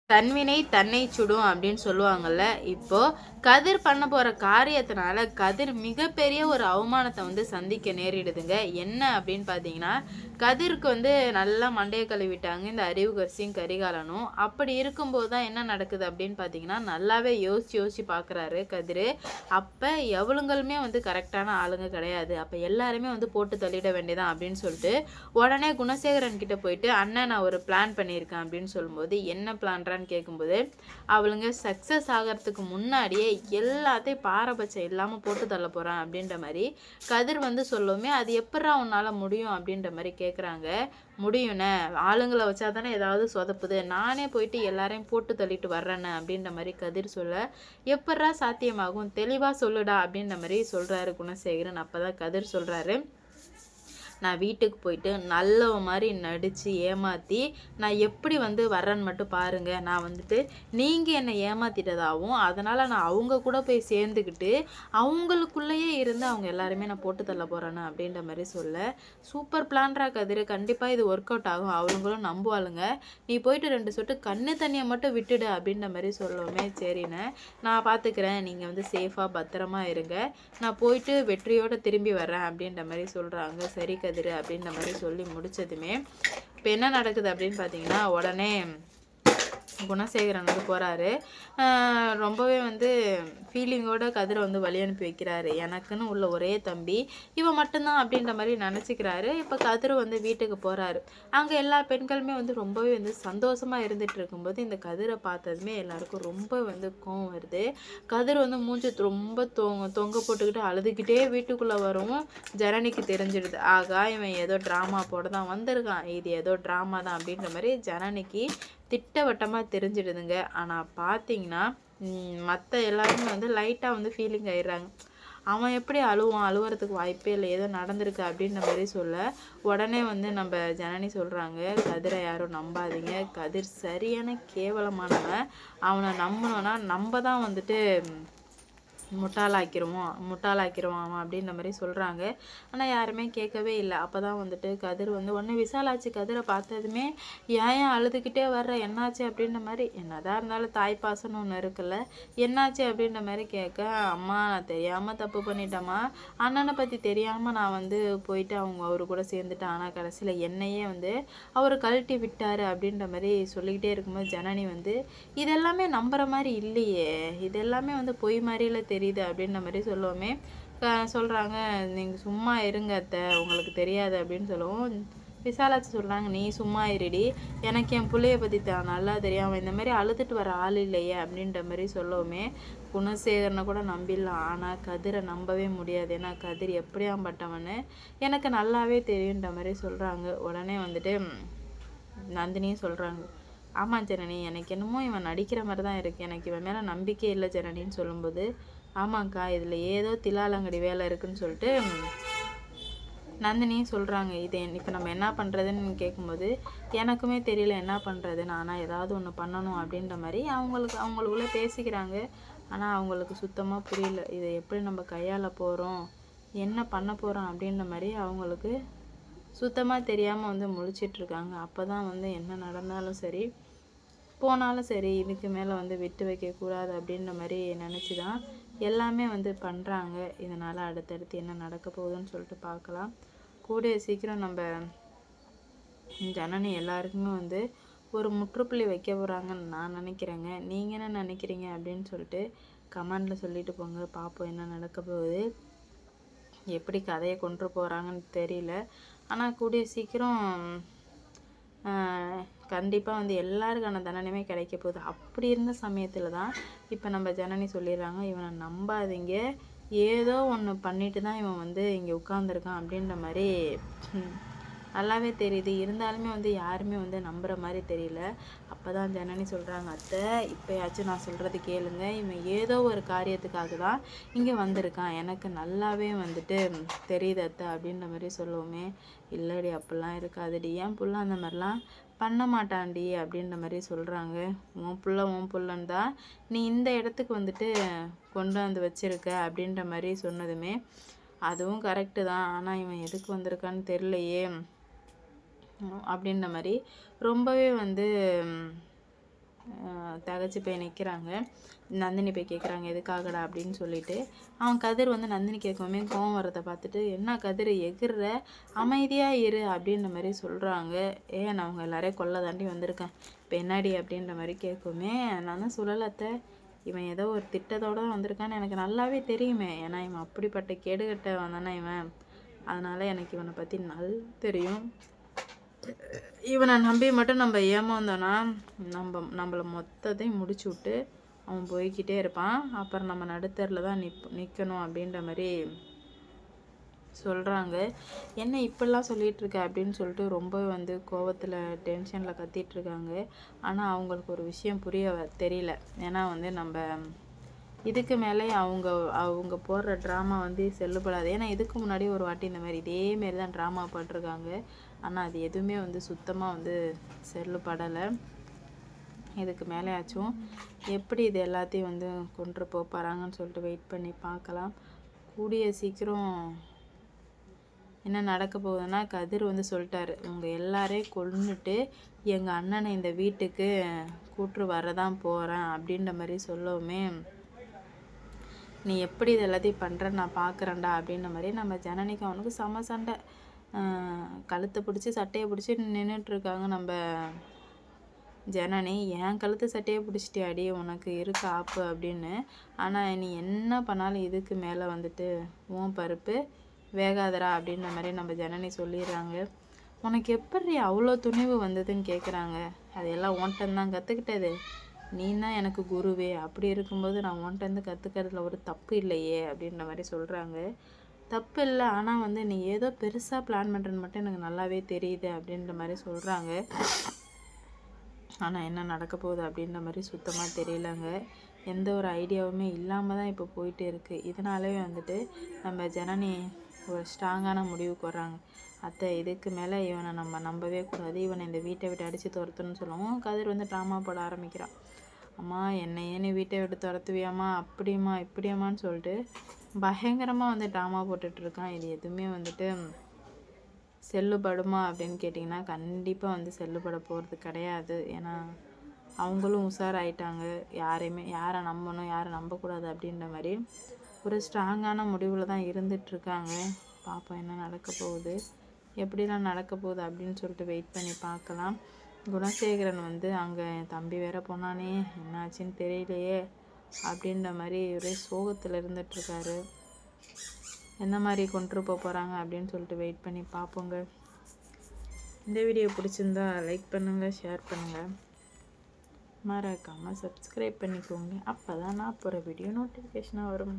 தன்வினை தன்னை சுடும் அப்படின்னு சொல்லுவாங்கல்ல. இப்போ கதிர் பண்ண போற காரியத்தினால கதிர் மிகப்பெரிய ஒரு அவமானத்தை வந்து சந்திக்க நேரிடுதுங்க. என்ன அப்படின்னு பார்த்தீங்கன்னா, கதிருக்கு வந்து நல்லா மண்டைய கழுவிட்டாங்க இந்த அறிவுக்கரசியும் கரிகாலனும். அப்படி இருக்கும்போது தான் என்ன நடக்குது அப்படின்னு பார்த்தீங்கன்னா, நல்லாவே யோசிச்சு யோசிச்சு பார்க்குறாரு கதிரு. அப்ப எவளுங்களுமே வந்து கரெக்டான ஆளுங்க கிடையாது. அப்ப எல்லாருமே வந்து போட்டு தள்ளிட வேண்டியதான் அப்படின்னு சொல்லிட்டு, உடனே குணசேகரன் கிட்ட போயிட்டு, "அண்ணன் நான் ஒரு பிளான் பண்ணியிருக்கேன்" அப்படின்னு சொல்லும்போது, "என்ன பிளான்றான்னு?" கேட்கும்போது, அவளுங்க சக்ஸஸ் ஆகறதுக்கு முன்னாடியே எல்லாத்தையும் பாரபட்சம் இல்லாம போட்டு தள்ள போறேன் அப்படின்ற மாரி கதிர் வந்து சொல்லவுமே, "அது எப்புட்றா உன்னால முடியும்?" அப்படின்ற மாரி கேட்குறாங்க. "முடியும்ண்ணே, ஆளுங்கள வச்சா தானே ஏதாவது சொதப்புது. நானே போயிட்டு எல்லாரையும் போட்டு தள்ளிட்டு வர்றேண்ணே" அப்படின்ற மாரி கதிர் சொல்ல, "எப்புட்றா சாத்தியமாகும்? தெளிவா சொல்லுடா" அப்படின்ற மாரி சொல்றாரு குணசேகரன். அப்பதான் கதிர் சொல்றாரு, "நான் வீட்டுக்கு போயிட்டு நல்லவ மாரி நடிச்சு ஏமாத்தி, நான் எப்படி வந்து வர்றேன்னு மட்டும் பாருங்க. நான் வந்துட்டு நீங்க என்ன ஏமாத்திட்டதாவும், அதனால நான் அவங்க கூட போய் சேர்ந்துக்கிட்டு, அவங்களுக்குள்ளேயே இருந்து அவங்க எல்லாரையுமே நான் போட்டு தள்ள போறேன்னு" அப்படின்ற மாரி சொல்ல, "சூப்பர் பிளான்ரா கதிரு. கண்டிப்பா இது ஒர்க் அவுட் ஆகும். அவளுங்களும் நம்புவாளுங்க. நீ போயிட்டு 2 சொட்டு கண்ணு தண்ணிய மட்டும் விட்டுடு" அப்படின்ற மாரி சொல்லவுமே, "சரிண்ணே, நான் பார்த்துக்கிறேன். நீங்க வந்து சேஃபா பத்திரமா இருங்க. நான் போயிட்டு வெற்றியோட திரும்பி வரேன்" அப்படின்ற மாரி சொல்றாங்க. "சரி கதிரு" அப்படின்ற மாரி சொல்லி முடிச்சதுமே, இப்ப என்ன நடக்குது அப்படின்னு பார்த்தீங்கன்னா, உடனே குணசேகரன் வந்து போறாரு. ரொம்பவே வந்து ஃபீலிங்கோட கதிர வந்து வழி அனுப்பி வைக்கிறாரு. எனக்குன்னு உள்ள ஒரே தம்பி, இவன் மட்டும் தான் அப்படின்ற மாரி நெனச்சுக்கிறாரு. இப்ப கதிர் வந்து வீட்டுக்கு போறாரு. அங்க எல்லா பெண்களுமே வந்து ரொம்பவே வந்து சந்தோஷமா இருந்துட்டு இருக்கும்போது, இந்த கதிர பார்த்ததுமே எல்லாருக்கும் ரொம்ப வந்து கோவம் வருது. கதிர் வந்து மூஞ்சி ரொம்ப தொங்க போட்டுக்கிட்டு அழுதுகிட்டே வீட்டுக்குள்ள வரவும், ஜனனிக்கு தெரிஞ்சிடுது. ஆகா! இவன் ஏதோ ட்ராமா போட தான் வந்திருக்கான். இது ஏதோ ட்ராமா தான் அப்படின்ற மாரி ஜனனிக்கு திட்டவட்டமா தெரிஞ்சிடுதுங்க. ஆனா பார்த்தீங்கன்னா, மத்த எல்லாருமே வந்து லைட்டா வந்து ஃபீலிங் ஆயிடுறாங்க. அவன் எப்படி அழுவான்? அழுவுறதுக்கு வாய்ப்பே இல்ல. ஏதோ நடந்திருக்கு அப்படின்ற மாரி சொல்ல, உடனே வந்து நம்ப ஜனனி சொல்றாங்க, "கதிர யாரும் நம்பாதீங்க. கதிர் சரியான கேவலமானவன். அவன நம்புனோம்னா நம்ப தான் வந்துட்டு முட்டாளாக்கிருவான் அவன்" அப்படின்ற மாரி சொல்றாங்க. ஆனா யாருமே கேட்கவே இல்ல. அப்பதான் வந்துட்டு கதிர் வந்து உடனே விசாலாட்சி கதிர பார்த்ததுமே, "ஏன் அழுதுகிட்டே வர்ற? என்னாச்சு?" அப்படின்ற மாரி, என்னதான் இருந்தாலும் தாய் பாசம்னு ஒண்ணு இருக்குல்ல. "என்னாச்சு?" அப்படின்ற மாரி கேட்க, "அம்மா நான் தெரியாம தப்பு பண்ணிட்டேம்மா. அண்ணன பத்தி தெரியாம நான் வந்து போயிட்டு அவரு கூட சேர்ந்துட்டேன். ஆனா கடைசியில என்னையே வந்து அவரு கழட்டி விட்டாரு" அப்படின்ற மாரி சொல்லிக்கிட்டே இருக்கும்போது ஜனனி வந்து, "இதெல்லாமே நம்புற மாரி இல்லையே. இது எல்லாமே வந்து பொய் மாரில தெரியுது" அப்படின்ற மாரி சொல்லவுமே, சொல்றாங்க, "நீங்க சும்மா இருங்க அத்த. உங்களுக்கு தெரியாது" அப்படின்னு சொல்லவும், விசாலாட்சி சொல்றாங்க, "நீ சும்மா இருடி. எனக்கு என் புள்ளைய பத்தி நல்லா தெரியும். அவன் இந்த மாரி அழுதுட்டு வர ஆள் இல்லையே" அப்படின்ற மாரி சொல்லவுமே, குணசேகரனை கூட நம்பிடலாம். ஆனா கதிர நம்பவே முடியாது. ஏன்னா கதிர் எப்படியாப்பட்டவன்னு எனக்கு நல்லாவே தெரியுன்ற மாரி சொல்றாங்க. உடனே வந்துட்டு நந்தினியும் சொல்றாங்க, "ஆமா ஜனனி, எனக்கு என்னமோ இவன் நடிக்கிற மாரி தான் இருக்கு. எனக்கு இவன் மேல நம்பிக்கையே இல்ல ஜனனின்னு" சொல்லும்போது, "ஆமாக்கா, இதுல ஏதோ தில்லாலங்கடி வேலை இருக்குன்னு" சொல்லிட்டு நந்தினியும் சொல்றாங்க. "இது இப்ப நம்ம என்ன பண்றதுன்னு" கேட்கும்போது, "எனக்குமே தெரியல என்ன பண்றதுன்னு. ஆனா ஏதாவது ஒண்ணு பண்ணணும்" அப்படின்ற மாரி அவங்களுக்குள்ள பேசிக்கிறாங்க. ஆனா அவங்களுக்கு சுத்தமா புரியல. இத எப்படி நம்ம கையாள போறோம்? என்ன பண்ண போறோம்? அப்படின்ற மாரி அவங்களுக்கு சுத்தமா தெரியாம வந்து முழிச்சிட்டு இருக்காங்க. அப்பதான் வந்து என்ன நடந்தாலும் சரி, போனாலும் சரி, இதுக்கு மேல வந்து விட்டு வைக்கக்கூடாது அப்படின்ற மாரி நெனச்சு தான் எல்லாமே வந்து பண்றாங்க. இதனால அடுத்தடுத்து என்ன நடக்க போகுதுன்னு சொல்லிட்டு பார்க்கலாம். கூடிய சீக்கிரம் நம்ப ஜனனி எல்லாருக்குமே வந்து ஒரு முற்றுப்புள்ளி வைக்க போறாங்கன்னு நான் நினைக்கிறேங்க. நீங்க என்ன நினைக்கிறீங்க அப்படின்னு சொல்லிட்டு கமெண்ட்ல சொல்லிட்டு போங்க. பார்ப்போம் என்ன நடக்க போகுது. எப்படி கதையை கொண்டு போறாங்கன்னு தெரியல. ஆனா கூடிய சீக்கிரம் கண்டிப்பா வந்து எல்லாருக்கான தண்டனையுமே கிடைக்க போகுது. அப்படி இருந்த சமயத்துல தான் இப்ப நம்ம ஜனனி சொல்லிடுறாங்க, "இவனை நம்பாதீங்க. ஏதோ ஒண்ணு பண்ணிட்டு தான் இவன் வந்து இங்க உட்கார்ந்துருக்கான்" அப்படின்ற மாரி நல்லாவே தெரியுது. இருந்தாலுமே வந்து யாருமே வந்து நம்புற மாரி தெரியல. அப்பதான் ஜனனி சொல்றாங்க, "அத்தை, இப்பயாச்சும் நான் சொல்றது கேளுங்க. இவன் ஏதோ ஒரு காரியத்துக்காக தான் இங்க வந்திருக்கான். எனக்கு நல்லாவே வந்துட்டு தெரியுது அத்தை" அப்படின்ற மாரி சொல்லவுமே, "இல்லடி, அப்படிலாம் இருக்காதுடி. என் புள்ள அந்த மாதிரிலாம் பண்ண மாட்டான்டி" அப்படின்ற மாரி சொல்றாங்க. "உன் புள்ளன்னு தான் நீ இந்த இடத்துக்கு வந்துட்டு கொண்டு வந்து வச்சிருக்க" அப்படின்ற மாரி சொன்னதுமே, "அதுவும் கரெக்டு தான். ஆனா இவன் எதுக்கு வந்திருக்கான்னு தெரியலையே" அப்படின்ற மாரி ரொம்பவே வந்து தகச்சு போய் நிற்கிறாங்க. நந்தினி போய் கேட்குறாங்க எதுக்காகடா அப்படின்னு சொல்லிட்டு. அவன் கதிர் வந்து நந்தினி கேட்கவுமே கோவம் வரதை பார்த்துட்டு, என்ன கதிர் எகிர்ற, அமைதியாக இரு அப்படின்ற மாதிரி சொல்கிறாங்க. நான் அவங்க எல்லாரையும் கொல்ல தாண்டி வந்திருக்கேன், இப்போ என்னடி அப்படின்ற மாதிரி கேட்குமே, நான் தான் சொல்லலத்த, இவன் ஏதோ ஒரு திட்டத்தோடு தான் வந்திருக்கான்னு எனக்கு நல்லாவே தெரியுமே, ஏன்னா இவன் அப்படிப்பட்ட கேடுகட்ட வந்தானே இவன், அதனால் எனக்கு இவனை பற்றி நல்லா தெரியும். இவனை நம்பி மட்டும் நம்ம ஏமாந்தோன்னா நம்மளை மொத்தத்தையும் முடிச்சு விட்டு அவன் போய்கிட்டே இருப்பான். அப்புறம் நம்ம நடுத்தரில் தான் நிற்கணும் அப்படின்ற மாதிரி சொல்கிறாங்க. என்ன இப்படிலாம் சொல்லிகிட்ருக்க அப்படின்னு சொல்லிட்டு ரொம்ப வந்து கோவத்தில் டென்ஷனில் கத்திகிட்ருக்காங்க. ஆனால் அவங்களுக்கு ஒரு விஷயம் புரிய தெரியல. ஏன்னா வந்து நம்ம இதுக்கு மேலே அவங்க போடுற ட்ராமா வந்து செல்லுபடாது. ஏன்னா இதுக்கு முன்னாடி ஒரு வாட்டி இந்த மாதிரி இதேமாரி தான் ட்ராமா போட்டிருக்காங்க. ஆனால் அது எதுவுமே வந்து சுத்தமாக வந்து செல்லுபடலை. இதுக்கு மேலேயாச்சும் எப்படி இது எல்லாத்தையும் வந்து கொண்டு போகிறாங்கன்னு சொல்லிட்டு வெயிட் பண்ணி பார்க்கலாம். கூடிய சீக்கிரம் என்ன நடக்க போகுதுன்னா, கதிர் வந்து சொல்லிட்டாரு, உங்கள் எல்லாரையும் கொன்னுட்டு எங்கள் அண்ணனை இந்த வீட்டுக்கு கூட்டு வரதான் போகிறேன் அப்படின்ற மாதிரி சொல்லவுமே, நீ எப்படி இது எல்லாத்தையும் பண்ணுற நான் பார்க்குறேன்டா அப்படின்ற மாதிரி நம்ம ஜனனிக்கு அவனுக்கு செம சண்டை. கழுத்தை பிடிச்சி சட்டையை பிடிச்சி நின்றுட்டுருக்காங்க நம்ம ஜனனி. என் கழுத்து சட்டையை பிடிச்சிட்டியாடி, உனக்கு இருக்க ஆப்பு அப்படின்னு. ஆனால் நீ என்ன பண்ணாலும் இதுக்கு மேலே வந்துட்டு உன் பருப்பு வேகாதரா அப்படின்ற மாதிரி நம்ம ஜனனி சொல்லிடுறாங்க. உனக்கு எப்படி அவ்வளோ துணிவு வந்ததுன்னு கேட்குறாங்க. அதையெல்லாம் உன்கிட்டந்தான் கற்றுக்கிட்டது, நீ தான் எனக்கு குருவே, அப்படி இருக்கும்போது நான் உன்கிட்டருந்து கற்றுக்கிறதுல ஒரு தப்பு இல்லையே அப்படின்ற மாதிரி சொல்கிறாங்க. தப்பு இல்லை, ஆனால் வந்து நீ ஏதோ பெருசாக பிளான் பண்ணுறன்னு மட்டும் எனக்கு நல்லாவே தெரியுது அப்படின்ற மாதிரி சொல்கிறாங்க. ஆனால் என்ன நடக்க போகுது அப்படின்ற மாதிரி சுத்தமாக தெரியலங்க. எந்த ஒரு ஐடியாவுமே இல்லாமல் தான் இப்போ போயிட்டு இருக்குது. இதனாலே வந்துட்டு நம்ம ஜனனி ஒரு ஸ்ட்ராங்கான முடிவுக்கு வர்றாங்க. அத்தை, இதுக்கு மேலே இவனை நம்ம நம்பவே கூடாது, இவனை இந்த வீட்டை விட்டு அடித்து துரத்துன்னு சொல்லவும் கதிர் வந்து ட்ராமா போட ஆரம்பிக்கிறான். அம்மா என்னையே நீ வீட்டை விட்டு துரத்துவியாம்மா, அப்படியம்மா இப்படியம்மான்னு சொல்லிட்டு பயங்கரமாக வந்து ட்ராமா போட்டுட்ருக்கான். இது எதுவுமே வந்துட்டு செல்லுபடுமா அப்படின்னு கேட்டிங்கன்னா கண்டிப்பாக வந்து செல்லுபட போகிறது கிடையாது. ஏன்னா அவங்களும் உஷாராயிட்டாங்க, யாரை நம்பணும் யாரை நம்பக்கூடாது அப்படின்ற மாதிரி ஒரு ஸ்ட்ராங்கான முடிவில் தான் இருந்துகிட்ருக்காங்க. பார்ப்போம் என்ன நடக்க போகுது, எப்படிலாம் நடக்க போகுது அப்படின்னு சொல்லிட்டு வெயிட் பண்ணி பார்க்கலாம். குணசேகரன் வந்து அங்கே என் தம்பி வேற போனானே, என்னாச்சுன்னு தெரியலையே அப்படின்ற மாதிரி ஒரே சோகத்தில் இருந்துகிட்ருக்காரு. எந்த மாதிரி கொண்டு போகிறாங்க அப்படின்னு சொல்லிட்டு வெயிட் பண்ணி பார்ப்போங்க. இந்த வீடியோ பிடிச்சிருந்தா லைக் பண்ணுங்கள், ஷேர் பண்ணுங்கள், மறக்காமல் சப்ஸ்கிரைப் பண்ணிக்கோங்க. அப்போ தான் நான் போகிற வீடியோ நோட்டிஃபிகேஷனாக வரும்.